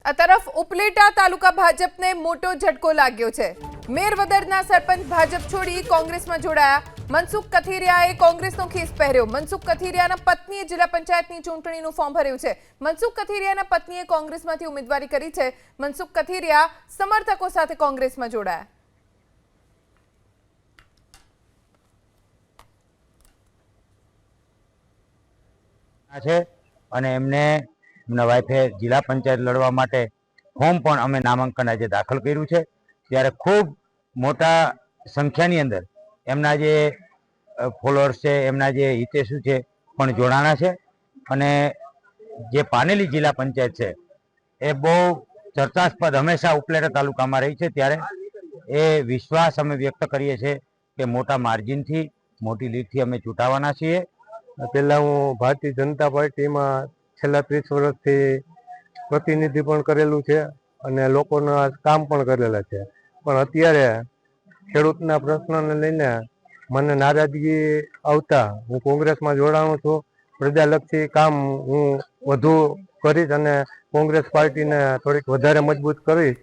આ તરફ ઉપલેટા તાલુકા ભાજપને મોટો ઝટકો લાગ્યો છે। મેરવદરના સરપંચ ભાજપ છોડી કોંગ્રેસમાં જોડાયા। મનસુખ કથિરિયાએ કોંગ્રેસનો ખેસ પહેર્યો। મનસુખ કથિરિયાના પત્નીએ જિલ્લા પંચાયતની ચૂંટણીનું ફોર્મ ભર્યું છે। મનસુખ કથિરિયાના પત્નીએ કોંગ્રેસમાંથી ઉમેદવારી કરી છે। મનસુખ કથિરિયા સમર્થકો સાથે કોંગ્રેસમાં જોડાયા છે અને એમને એમના વાઈફે જિલ્લા પંચાયત લડવા માટે ફોર્મ પણ અમે નામાંકન આજે દાખલ કર્યું છે। ત્યારે ખૂબ મોટા સંખ્યાની અંદર એમના જે ફોલોઅર્સ છે, એમના જે હિતેશુ છે પણ જોડાણા છે। અને જે પાનેલી જિલ્લા પંચાયત છે એ બહુ ચર્ચાસ્પદ હંમેશા ઉપલેટા તાલુકામાં રહી છે। ત્યારે એ વિશ્વાસ અમે વ્યક્ત કરીએ છીએ કે મોટા માર્જિનથી, મોટી લીડથી અમે ચૂંટાવાના છીએ। પહેલાં હું ભારતીય જનતા પાર્ટીમાં છેલ્લા 30 વર્ષથી પ્રતિનિધિ પણ કરેલું છે અને લોકોના કામ પણ કરેલા છે, પણ અત્યારે ખેડૂતના પ્રશ્નને લઈને મને નારાજગી આવતા હું કોંગ્રેસમાં જોડાણું છું। પ્રજાલક્ષી કામ હું વધુ કરીશ અને કોંગ્રેસ પાર્ટીને થોડીક વધારે મજબૂત કરીશ